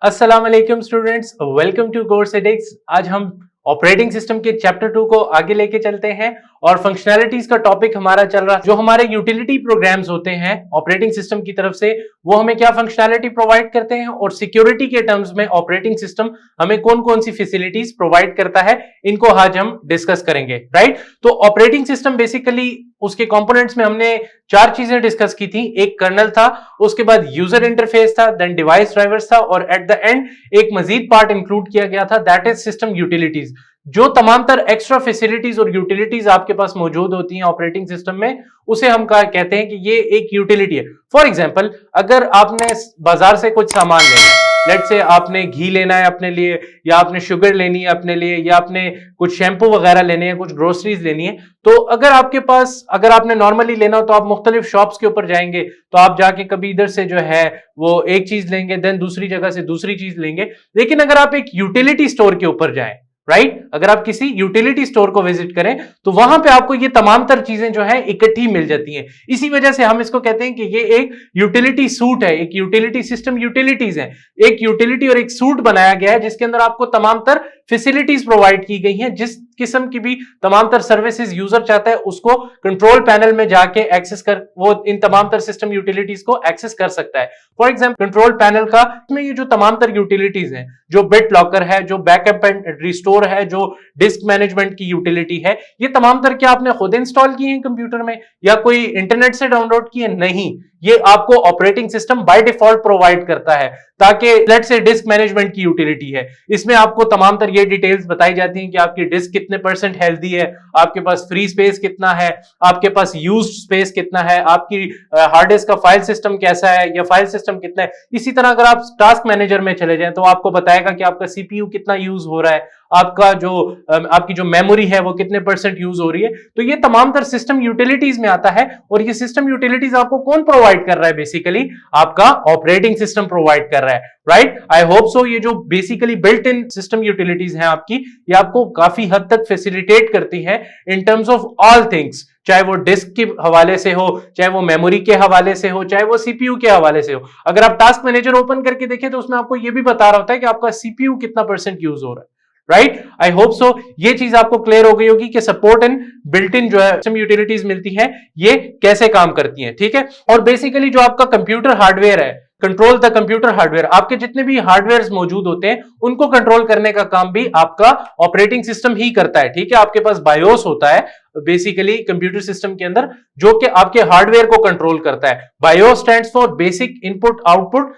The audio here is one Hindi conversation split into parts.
अस्सलाम वालेकुम स्टूडेंट्स, वेलकम टू कोर्स एडिक्स। आज हम ऑपरेटिंग सिस्टम के चैप्टर 2 को आगे लेके चलते हैं और फंक्शनैलिटीज का टॉपिक हमारा चल रहा है। जो हमारे यूटिलिटी प्रोग्राम्स होते हैं ऑपरेटिंग सिस्टम की तरफ से, वो हमें क्या फंक्शनैलिटी प्रोवाइड करते हैं और सिक्योरिटी के टर्म्स में ऑपरेटिंग सिस्टम हमें कौन कौन सी फैसिलिटीज प्रोवाइड करता है, इनको आज हम डिस्कस करेंगे। राइट, तो ऑपरेटिंग सिस्टम बेसिकली उसके कंपोनेंट्स में हमने चार चीजें डिस्कस की थी। एक कर्नल था, उसके बाद यूजर इंटरफेस था, देन डिवाइस ड्राइवर्स था और एट द एंड एक मजीद पार्ट इंक्लूड किया गया था, दैट इज सिस्टम यूटिलिटीज। जो तमाम तर एक्स्ट्रा फैसिलिटीज और यूटिलिटीज आपके पास मौजूद होती हैं ऑपरेटिंग सिस्टम में, उसे हम कहते हैं कि ये एक यूटिलिटी है। फॉर एग्जांपल, अगर आपने बाजार से कुछ सामान लेना है, लेट्स से आपने घी लेना है अपने लिए, या आपने शुगर लेनी है अपने लिए, या आपने कुछ शैम्पू वगैरह लेने हैं, कुछ ग्रोसरीज लेनी है, तो अगर आपके पास, अगर आपने नॉर्मली लेना हो तो आप मुख्तलिफ शॉप्स के ऊपर जाएंगे, तो आप जाके कभी इधर से जो है वो एक चीज लेंगे, देन दूसरी जगह से दूसरी चीज लेंगे। लेकिन अगर आप एक यूटिलिटी स्टोर के ऊपर जाएं, राइट, अगर आप किसी यूटिलिटी स्टोर को विजिट करें तो वहां पे आपको ये तमाम तर चीजें जो है इकट्ठी मिल जाती हैं। इसी वजह से हम इसको कहते हैं कि ये एक यूटिलिटी सूट है, एक यूटिलिटी सिस्टम यूटिलिटीज है। एक यूटिलिटी और एक सूट बनाया गया है जिसके अंदर आपको तमाम तर फैसिलिटीज प्रोवाइड की गई हैं। जिस किस्म की भी तमाम तर सर्विसेज यूजर चाहता है उसको कंट्रोल पैनल में जाके एक्सेस कर, वो इन तमाम तर सिस्टम यूटिलिटीज को एक्सेस कर सकता है। फॉर एग्जांपल, कंट्रोल पैनल का इसमें ये जो तमाम तर यूटिलिटीज हैं, जो बिट लॉकर है, जो बैकअप एंड रिस्टोर है, जो डिस्क मैनेजमेंट की यूटिलिटी है, ये तमाम तर क्या आपने खुद इंस्टॉल की है कंप्यूटर में या कोई इंटरनेट से डाउनलोड की है? नहीं, ये आपको operating system by default provide करता है। ताकि लेट्स से डिस्क मैनेजमेंट की यूटिलिटी है, इसमें आपको तमाम तर ये डिटेल्स बताई जाती हैं कि आपकी डिस्क कितने परसेंट हेल्दी है, आपके पास फ्री स्पेस कितना है, आपके पास यूज्ड स्पेस कितना है, आपकी हार्ड डिस्क का फाइल सिस्टम कैसा है या फाइल सिस्टम कितना है। इसी तरह अगर आप टास्क मैनेजर में चले जाएं तो आपको बताएगा कि आपका सीपीयू कितना यूज हो रहा है, आपका जो आपकी जो मेमोरी है वो कितने परसेंट यूज हो रही है। तो ये तमाम तर सिस्टम यूटिलिटीज में आता है और ये सिस्टम यूटिलिटीज आपको कौन प्रोवाइड कर रहा है? बेसिकली आपका ऑपरेटिंग सिस्टम प्रोवाइड कर रहा है। राइट, आई होप सो ये जो basically built in system utilities हैं आपकी, ये आपको काफी हद तक फैसिलिटेट करती है in terms of all things, चाहे वो डिस्क के हवाले से हो, चाहे वो मेमोरी के हवाले से हो, चाहे वो सीपीयू के हवाले से हो। अगर आप टास्क मैनेजर ओपन करके देखें तो उसमें आपको ये भी बता रहा होता है कि आपका सीपीयू कितना परसेंट यूज हो रहा है। राइट, आई होप सो ये चीज आपको क्लियर हो गई होगी कि सपोर्ट एंड बिल्ट इन जो है सिस्टम यूटिलिटीज मिलती है ये कैसे काम करती हैं। ठीक है, और बेसिकली जो आपका कंप्यूटर हार्डवेयर है, कंट्रोल द कंप्यूटर हार्डवेयर, आपके जितने भी हार्डवेयर मौजूद होते हैं उनको कंट्रोल करने का काम भी आपका ऑपरेटिंग सिस्टम ही करता है। ठीक है, आपके पास बायोस होता है बेसिकली कंप्यूटर सिस्टम के अंदर, जो कि आपके हार्डवेयर को कंट्रोल करता है। BIOS stands for basic input output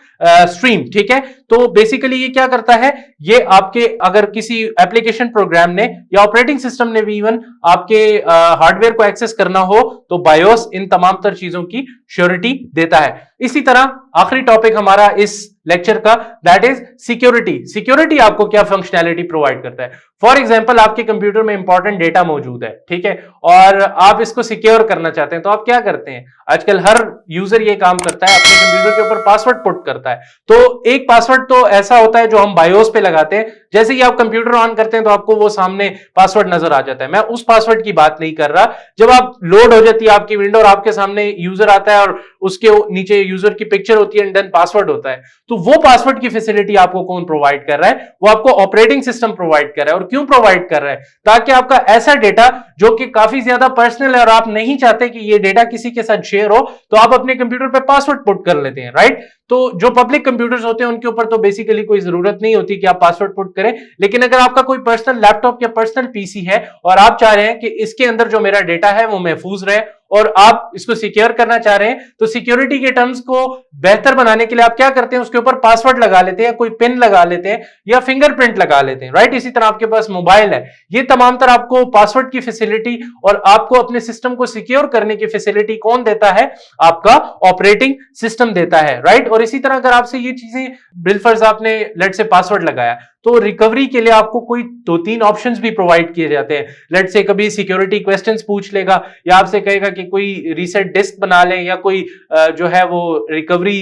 stream. ठीक है, तो बेसिकली ये क्या करता है, ये आपके अगर किसी एप्लीकेशन प्रोग्राम ने या ऑपरेटिंग सिस्टम ने भी इवन आपके हार्डवेयर को एक्सेस करना हो तो बायोस इन तमाम तर चीजों की श्योरिटी देता है। इसी तरह आखिरी टॉपिक हमारा इस लेक्चर का, दैट इज सिक्योरिटी। सिक्योरिटी आपको क्या फंक्शनैलिटी प्रोवाइड करता है? फॉर एग्जांपल, आपके कंप्यूटर में इंपॉर्टेंट डेटा मौजूद है, ठीक है, और आप इसको सिक्योर करना चाहते हैं, तो आप क्या करते हैं? आजकल हर यूजर ये काम करता है, अपने कंप्यूटर के ऊपर पासवर्ड पुट करता है। तो एक पासवर्ड तो ऐसा होता है जो हम बायोस पे लगाते हैं, जैसे ही आप कंप्यूटर ऑन करते हैं तो आपको वो सामने पासवर्ड नजर आ जाता है। मैं उस पासवर्ड की बात नहीं कर रहा। जब आप लोड हो जाती है आपकी विंडो और आपके सामने यूजर आता है और उसके नीचे यूजर की पिक्चर होती है एंड देन पासवर्ड होता है, तो वो पासवर्ड की फैसिलिटी आपको कौन प्रोवाइड कर रहा है? वो आपको ऑपरेटिंग सिस्टम प्रोवाइड कर रहा है। और क्यों प्रोवाइड कर रहा है? ताकि आपका ऐसा डेटा जो कि काफी ज्यादा पर्सनल है और आप नहीं चाहते कि ये डेटा किसी के साथ शेयर हो, तो आप अपने कंप्यूटर पे पासवर्ड पुट कर लेते हैं। राइट, तो जो पब्लिक कंप्यूटर्स होते हैं उनके ऊपर तो बेसिकली कोई जरूरत नहीं होती कि आप पासवर्ड पुट करें। लेकिन अगर आपका कोई पर्सनल लैपटॉप या पर्सनल पीसी है और आप चाह रहे हैं कि इसके अंदर जो मेरा डेटा है वो महफूज रहे और आप इसको सिक्योर करना चाह रहे हैं, तो सिक्योरिटी के टर्म्स को बेहतर बनाने के लिए आप क्या करते हैं? उसके ऊपर पासवर्ड लगा लेते हैं, कोई पिन लगा लेते हैं या फिंगरप्रिंट लगा लेते हैं। राइट, इसी तरह आपके पास मोबाइल है, ये तमाम तरह आपको पासवर्ड की फैसिलिटी और आपको अपने सिस्टम को सिक्योर करने की फैसिलिटी कौन देता है? आपका ऑपरेटिंग सिस्टम देता है। राइट, और इसी तरह अगर आपसे ये चीजें बिलफर्ज आपने लेट से पासवर्ड लगाया, तो रिकवरी के लिए आपको कोई 2-3 ऑप्शंस भी प्रोवाइड किए जाते हैं। लेट्स से कभी सिक्योरिटी क्वेश्चंस पूछ लेगा या आपसे कहेगा कि कोई रीसेट डिस्क बना लें या कोई जो है वो रिकवरी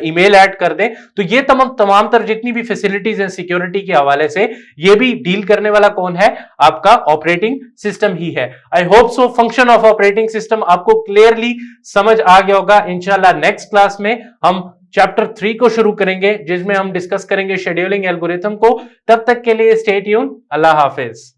ईमेल ऐड कर दें। तो ये तमाम तर जितनी भी फैसिलिटीज हैं सिक्योरिटी के हवाले से, ये भी डील करने वाला कौन है? आपका ऑपरेटिंग सिस्टम ही है। I hope so function of operating system आपको क्लियरली समझ आ गया होगा। इंशाल्लाह नेक्स्ट क्लास में हम चैप्टर 3 को शुरू करेंगे जिसमें हम डिस्कस करेंगे शेड्यूलिंग एल्गोरिथम को। तब तक के लिए स्टे ट्यून। अल्लाह हाफिज।